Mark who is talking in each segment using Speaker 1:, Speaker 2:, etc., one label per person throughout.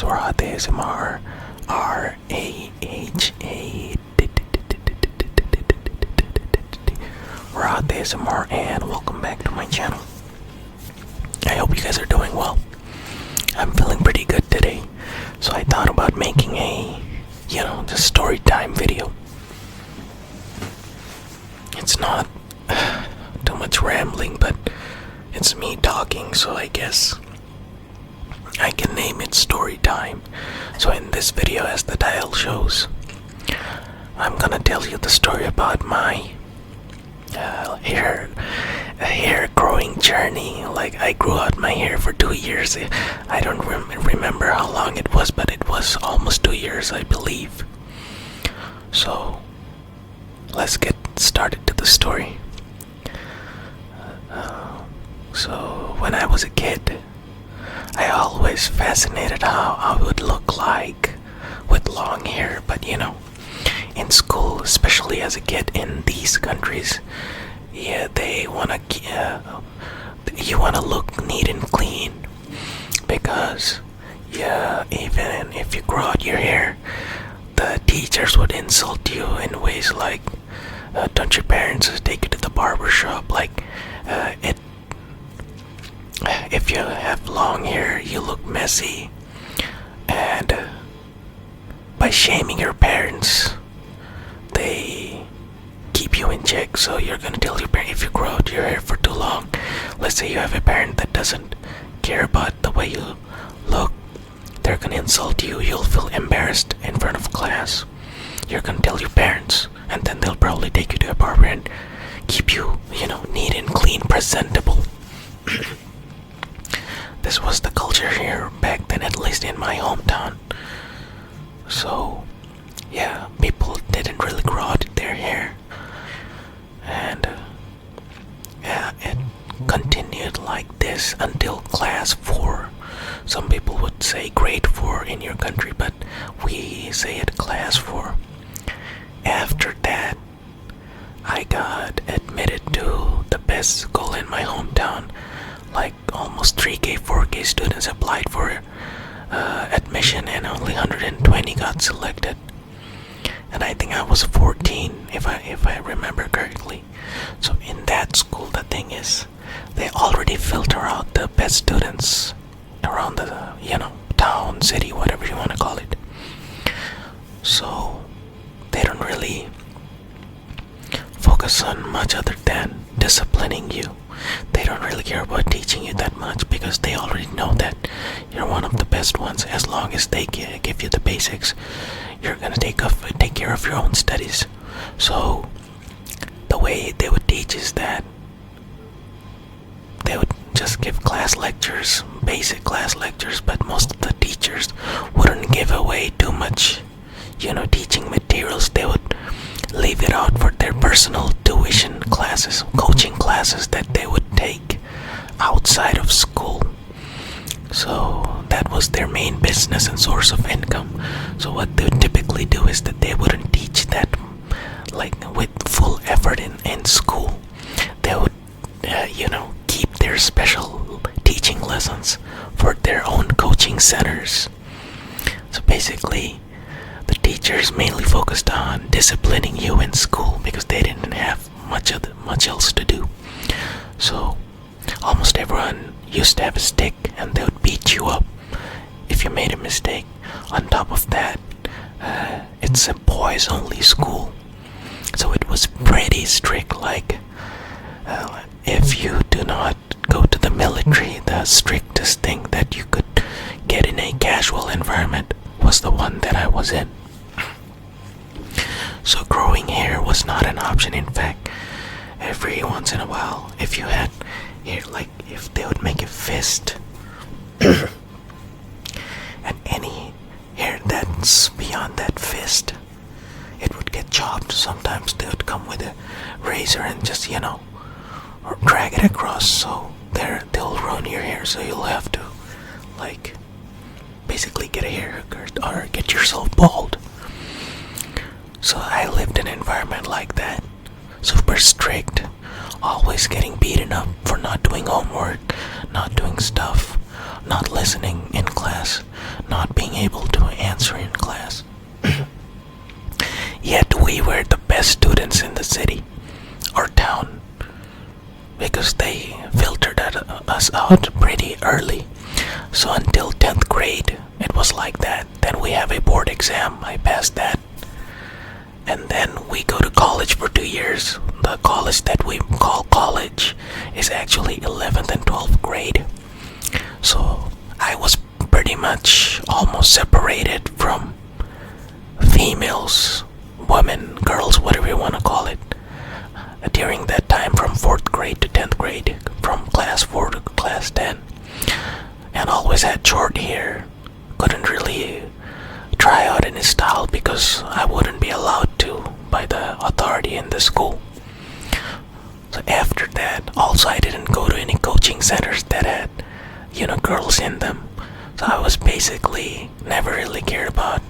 Speaker 1: Relax, Rahat ASMR, RAHA, Rahat ASMR, and welcome back to my channel. I hope you guys are doing well. I'm feeling pretty good today, so I thought about making a, just story time video. It's not too much rambling, but it's me talking, so I guess I can name it story time. So in this video, as the title shows, I'm gonna tell you the story about my hair growing journey. Like, I grew out my hair for 2 years. I don't remember how long it was, but it was almost 2 years, I believe. So let's get started to the story. So when I was a kid, I always fascinated how I would look like with long hair. But in school, especially as a kid in these countries, they you wanna look neat and clean, because even if you grow out your hair, the teachers would insult you in ways like, don't your parents take you to the barber shop? Like, if you have long hair, you look messy, and by shaming your parents, they keep you in check. So you're gonna tell your parent, if you grow out your hair for too long, let's say you have a parent that doesn't care about the way you look, they're gonna insult you. You'll feel embarrassed in front of class. You're gonna tell your parents, and then they'll probably take you to a barber and keep you, neat and clean, presentable. This was the culture here back then, at least in my hometown. So people didn't really grow out their hair, and it continued like this until class 4. Some people would say grade 4 in your country, but we say it class 4. After that, I got admitted to the best school in my hometown. Like, almost 3K, 4K students applied for admission, and only 120 got selected. And I think I was 14, if I remember correctly. So in that school, the thing is, they already filter out the best students around the town, city, whatever you want to call it. So they don't really focus on much other than disciplining you. They don't really care about teaching you that much, because they already know that you're one of the best ones. As long as they give you the basics, you're gonna take care of your own studies. So the way they would teach is that they would just give class lectures, basic class lectures, but most of the teachers wouldn't give away too much, teaching materials. They would leave it out for their personal tuition classes, coaching classes that they would take outside of school. So that was their main business and source of income. So what they would typically do is that they wouldn't teach that like with full effort in school. They would keep their special teaching lessons for their own coaching centers. So basically, the teachers mainly focused on disciplining you in school, because they didn't have much else to do. So almost everyone used to have a stick, and they would beat you up if you made a mistake. On top of that, it's a boys only school, so it was pretty strict. Like, if you do not go to the military, the strictest thing that you could get in a casual environment was the one that I was in. So growing hair was not an option. In fact, every once in a while, if you had hair, like if they would make a fist and any hair that's beyond that fist, it would get chopped. Sometimes they would come with a razor and just or drag it across, so they'll ruin your hair. So you'll have to basically get a haircut or get yourself bald. So I lived in an environment like that, super strict, always getting beaten up for not doing homework, not doing stuff, not listening in class, not being able to answer in class. Yet we were the best students in the city or town because they filtered us out pretty early. So until 10th grade, it was like that. Then we have a board exam. I passed that. And then we go to college for 2 years. The college that we call college is actually 11th and 12th grade. So I was pretty much almost separated from females, women, girls, whatever you want to call it, during that time from 4th grade to 10th grade, from class 4 to class 10. And always had short hair. Couldn't really try out any style because I wouldn't be allowed to by the authority in the school. So after that, also I didn't go to any coaching centers that had, girls in them. So I was basically never really cared about,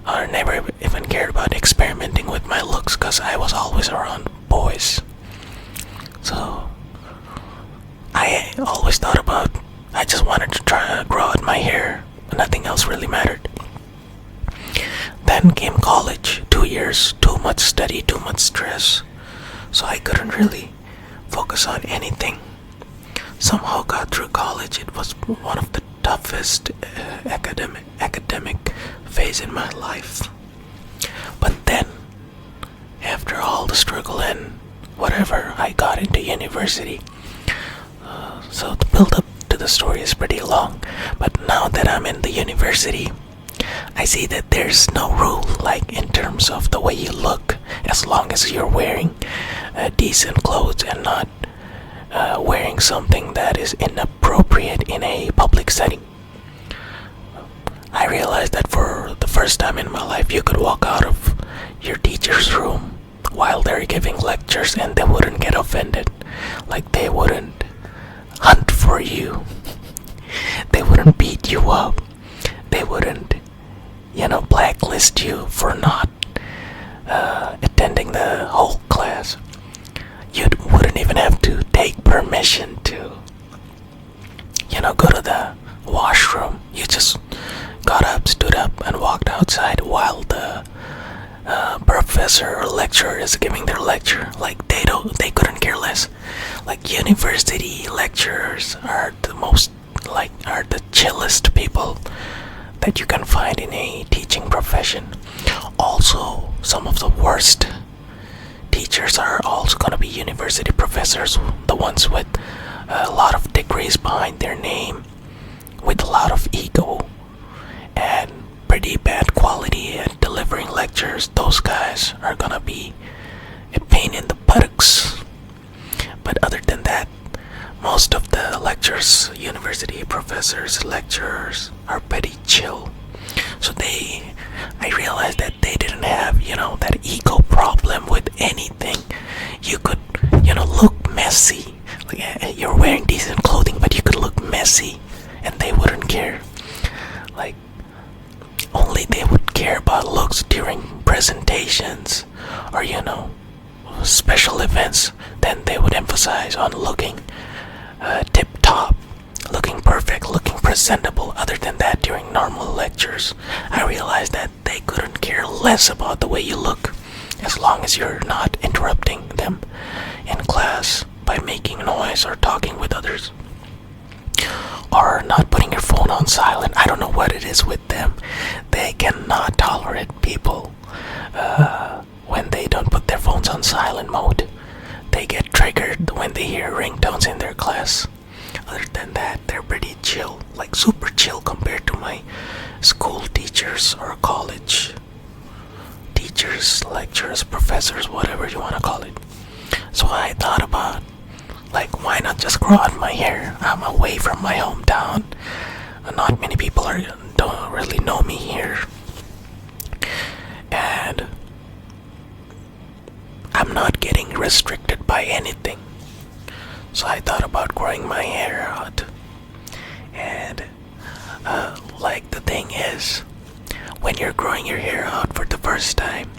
Speaker 1: or never even cared about experimenting with my looks because I was always around boys. So I always thought about, I just wanted to try to grow out my hair. Nothing else really mattered. Then came college, 2 years, too much study, too much stress. So I couldn't really focus on anything. Somehow got through college. It was one of the toughest academic phase in my life. But then, after all the struggle and whatever, I got into university. So the build up to the story is pretty long. But now that I'm in the university, I see that there's no rule, like in terms of the way you look, as long as you're wearing decent clothes and not wearing something that is inappropriate in a public setting. I realized that for the first time in my life, you could walk out of your teacher's room while they're giving lectures and they wouldn't get offended. Like they wouldn't hunt for you. They wouldn't beat you up. They wouldn't, blacklist you for not attending the whole class. You wouldn't even have to take permission to, go to the washroom. You just got up, stood up, and walked outside while the professor or lecturer is giving their lecture. Like they couldn't care less. Like university lecturers are are the chillest people that you can find in a teaching profession. Also, some of the worst teachers are also going to be university professors, the ones with a lot of degrees behind their name, with a lot of ego and pretty bad quality at delivering lectures. Those guys are going to be a pain in the buttocks. But other than that, most of the lecturers, university professors, lecturers are pretty chill. So I realized that they didn't have, that ego problem with anything. You could, look messy. Like you're wearing decent clothing, but you could look messy and they wouldn't care. Like, only they would care about looks during presentations or, special events. Then they would emphasize on looking tip-top, looking perfect, looking presentable. Other than that, during normal lectures, I realized that they couldn't care less about the way you look, as long as you're not interrupting them in class by making noise or talking with others, or not putting your phone on silent. I don't know what it is with them. They cannot tolerate people when they don't put their phones on silent mode. They get triggered when they hear ringtones in their class. Other than that, they're pretty chill, like super chill compared to my school teachers or college teachers, lecturers, professors, whatever you want to call it. So I thought about, like, why not just grow out my hair? I'm away from my hometown. Not many people don't really know me here. And I'm not getting restricted by anything. So I thought about growing my hair out. And the thing is, when you're growing your hair out for the first time,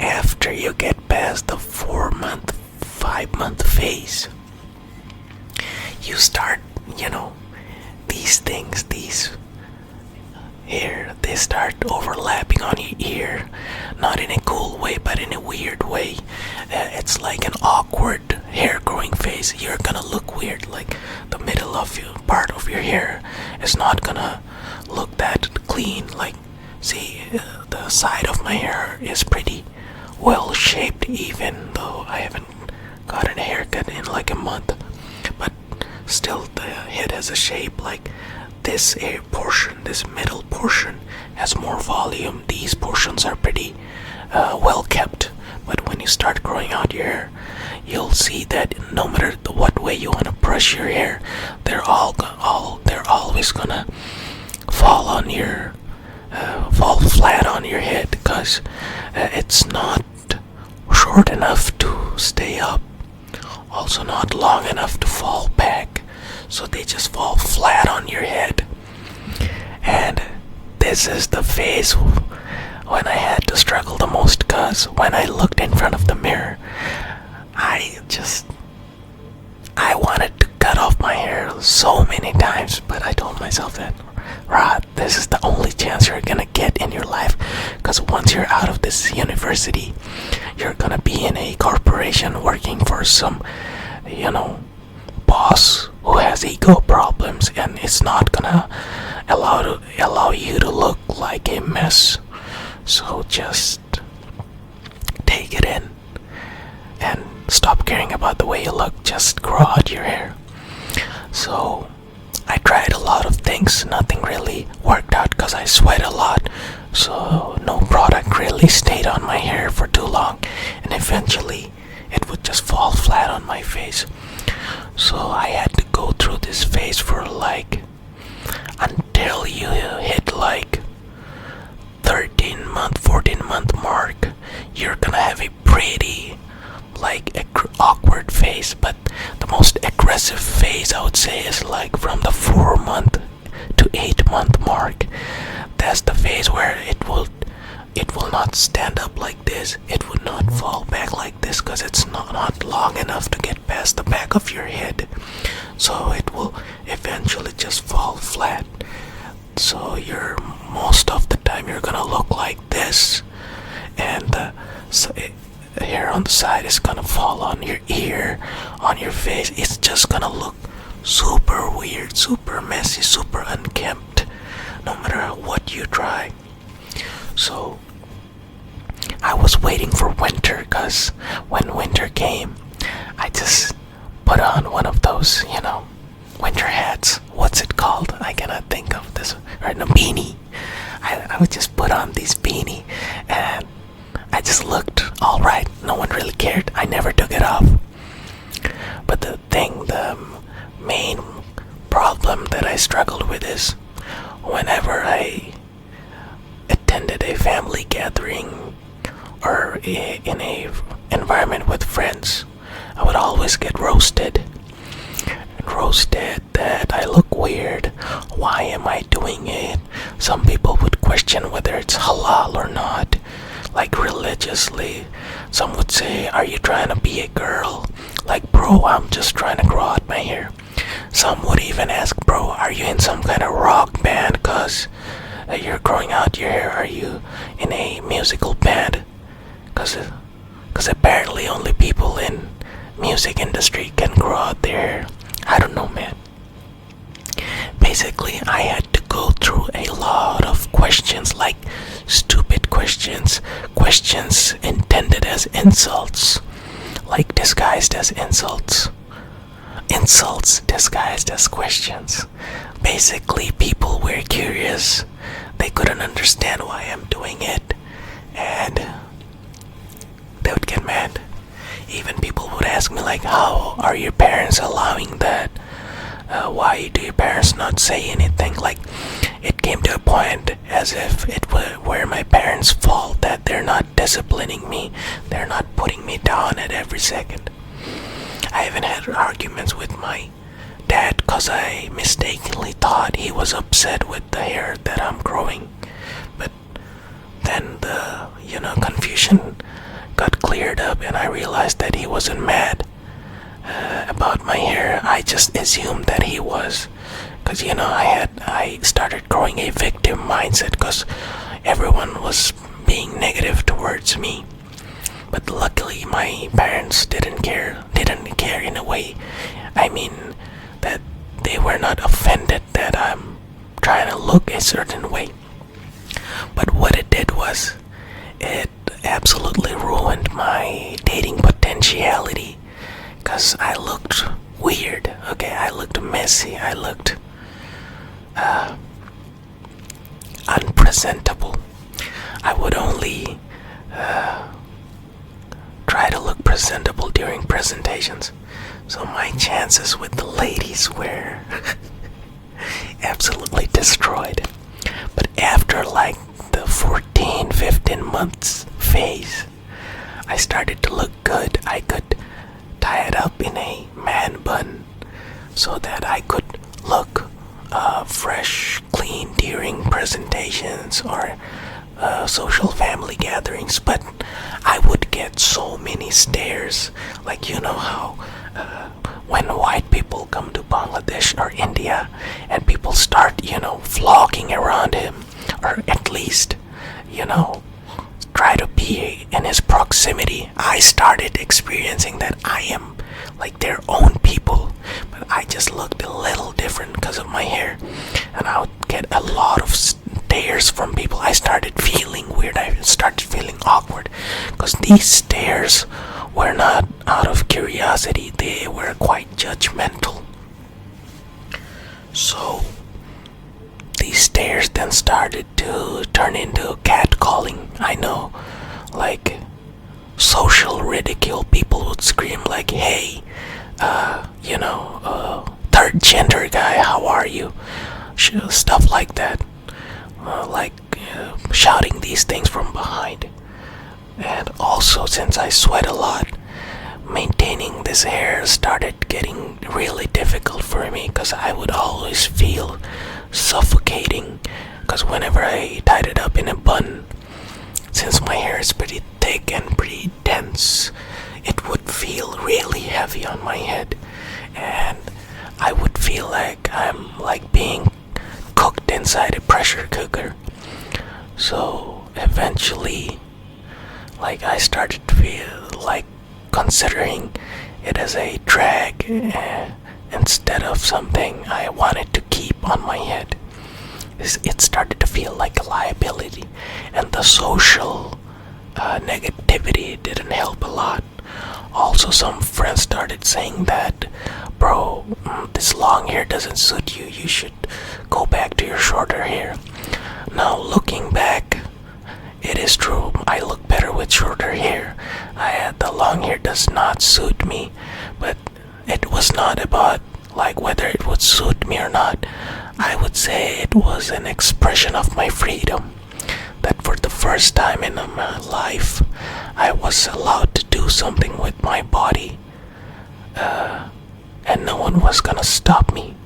Speaker 1: after you get past the 4-month, 5-month phase, you start, these things, these hair, they start overlapping on your ear, not in a cool way but in a weird way. It's like an awkward hair growing phase. You're gonna look weird, like the middle of your part of your hair is not gonna look that clean. Like, see, the side of my hair is pretty well shaped, even though I haven't gotten a haircut in like a month, but still the head has a shape. Like, this portion, this middle portion has more volume. These portions are pretty well kept, but when you start growing out your hair, you'll see that no matter what way you want to brush your hair, they're always gonna fall on your fall flat on your head, because it's not short enough to stay up, also not long enough to fall back, so they just fall flat on your head. And this is the phase when I had to struggle the most, because when I looked in front of the mirror, I wanted to cut off my hair so many times, but I told myself that, Rod, this is the only chance you're gonna get in your life, because once you're out of this university, you're gonna be in a corporation working for some, boss who has ego problems, and it's not gonna allow you to look like a mess. So just take it in and stop caring about the way you look. Just grow out your hair. So I tried a lot of things. Nothing really worked out because I sweat a lot. So no product really stayed on my hair for too long, and eventually it would just fall flat on my face. So I had to go through this phase for like until you hit like 13-month, 14-month mark. You're gonna have a pretty awkward phase, but the most aggressive phase I would say is like from the 4-month to 8-month mark. That's the phase where it will not stand up like this. It would not fall back like this because it's not long enough to get past the back of your head. So it will eventually just fall flat. So most of the time you're gonna look like this, and the hair on the side is gonna fall on your ear, on your face. It's just gonna look super weird, super messy, super unkempt, no matter what you try. So I was waiting for winter, because when winter came, I just put on one of those, winter hats. What's it called? I cannot think of this. Right, a beanie. I would just put on this beanie, and I just looked alright. No one really cared. I never took it off. But the main problem that I struggled with is whenever I attended a family gathering or in a environment with friends, I would always get roasted that I look weird. Why am I doing it? Some people would question whether it's halal or not, like religiously. Some would say, are you trying to be a girl? Like, bro, I'm just trying to grow out my hair. Some would even ask, bro, are you in some kind of rock band because you're growing out your hair? Are you in a musical band? Because apparently only people in music industry can grow out their hair. I don't know, man. Basically, I had to go through a lot of questions, like stupid questions intended as insults, like disguised as insults disguised as questions. Basically, people were curious. They couldn't understand why I'm doing it, and they would get mad. Even people would ask me like, how are your parents allowing that? Why do your parents not say anything? Like, it came to a point as if it were my parents' fault that they're not disciplining me. They're not putting me down at every second. I even had arguments with my dad because I mistakenly thought he was upset with the hair that I'm growing. But then the, confusion got cleared up, and I realized that he wasn't mad. about my hair, I just assumed that he was, because I started growing a victim mindset because everyone was being negative towards me. But luckily, my parents didn't care in a way. I mean, that they were not offended that I'm trying to look a certain way. But what it did was, it absolutely ruined my dating potentiality. Because I looked weird, okay? I looked messy, I looked unpresentable. I would only try to look presentable during presentations. So my chances with the ladies were absolutely destroyed. But after like the 14, 15 months phase, I started to look good. I could tie it up in a man bun so that I could look fresh, clean during presentations or social family gatherings. But I would get so many stares. Like, you know how when white people come to Bangladesh or India and people start, flocking around him, or at least, try to be in his proximity, I started experiencing that I am like their own people. But I just looked a little different because of my hair, and I would get a lot of stares from people. I started feeling weird. I started feeling awkward because these stares were not out of curiosity, they were quite judgmental. So these stares then started to turn into catcalling. I know, like social ridicule. People would scream like, "Hey, third gender guy, how are you?" Stuff like that. Shouting these things from behind. And also, since I sweat a lot, maintaining this hair started getting really difficult for me because I would always feel suffocating. Because whenever I tied it up in a bun, since my hair is pretty thick and pretty dense, it would feel really heavy on my head, and I would feel like I'm like being cooked inside a pressure cooker. So eventually, I started to feel like considering it as a drag instead of something I wanted to keep on my head. It started to feel like a liability, and the social negativity didn't help a lot. Also, some friends started saying that, "Bro, this long hair doesn't suit you. You should go back to your shorter hair." Now, looking back, it is true. I look better with shorter hair. The long hair does not suit me, but it was not about whether it would suit me or not. I would say it was an expression of my freedom. That for the first time in my life, I was allowed to do something with my body, and no one was gonna stop me.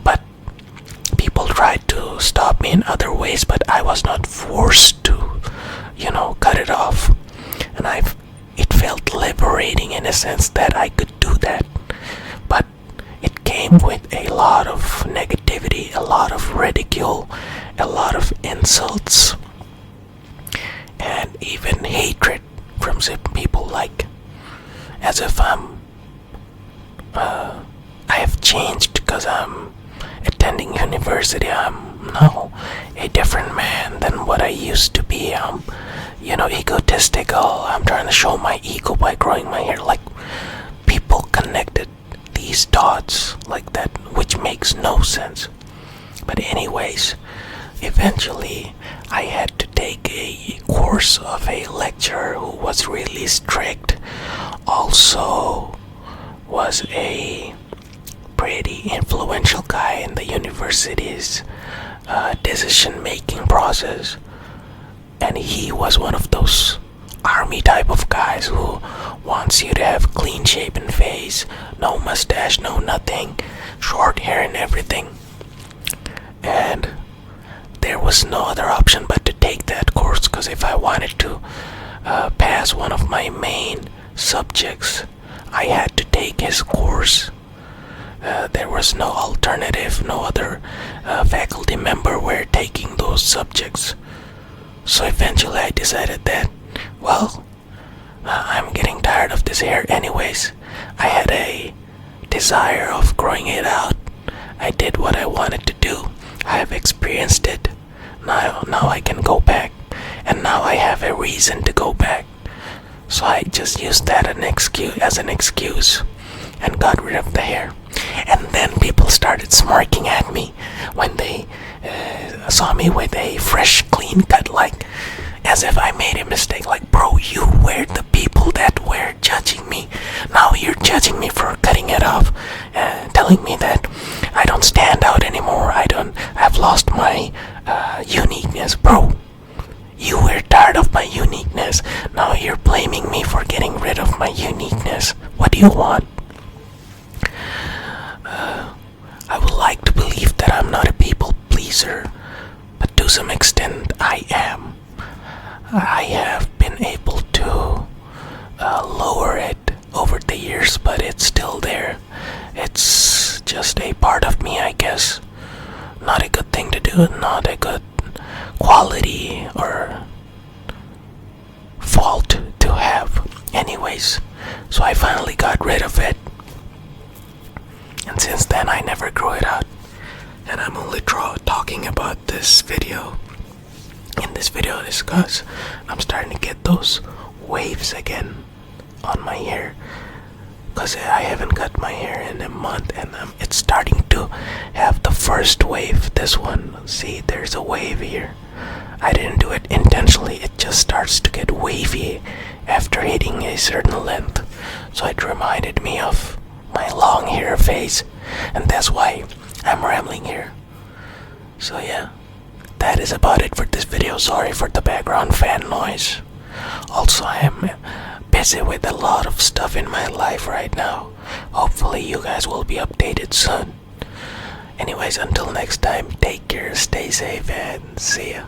Speaker 1: But people tried to stop me in other ways, but I was not forced to, cut it off. And it felt liberating in a sense that I could do that. But it came with a lot of negativity, a lot of ridicule, a lot of insults, and even hatred from some people, as if I have changed because I'm attending university. I'm now a different man than what I used to be. I'm, egotistical. I'm trying to show my ego by growing my hair. People connected these dots like that, which makes no sense. But anyways, eventually I had to take a course of a lecturer who was really strict. Also was a pretty influential guy in the university's decision-making process. And he was one of those army type of guys who wants you to have clean-shaven face, no mustache, no nothing, short hair and everything. And there was no other option but to take that course, because if I wanted to pass one of my main subjects, I had to take his course. There was no alternative, no other faculty member were taking those subjects. So eventually I decided that, well, I'm getting tired of this hair anyways. I had a desire of growing it out. I did what I wanted to do. I have experienced it. Now I can go back. And now I have a reason to go back. So I just used that as an excuse and got rid of the hair. And then people started smirking at me when they saw me with a fresh, clean cut, like as if I made a mistake. Like, bro, you were the people that were judging me. Now you're judging me for cutting it off, telling me that I don't stand out anymore. I've lost my uniqueness, bro. You were tired of my uniqueness. Now you're blaming me for getting rid of my uniqueness. What do you want? I would like to believe that I'm not a people pleaser, but to some extent I am. I have been able to lower it over the years, but it's still there. It's just a part of me, I guess. Not a good thing to do, not a good quality or fault to have. Anyways, so I finally got rid of it. And since then I never grew it out. And I'm only talking about this video. In this video is because I'm starting to get those waves again on my hair. Because I haven't cut my hair in a month and it's starting to have the first wave. This one, see, there's a wave here. I didn't do it intentionally, it just starts to get wavy after hitting a certain length. So it reminded me of my long hair phase, and that's why I'm rambling here. So yeah, that is about it for this video. Sorry for the background fan noise. Also, I am busy with a lot of stuff in my life right now. Hopefully you guys will be updated soon. Anyways, until next time, take care, stay safe, and see ya.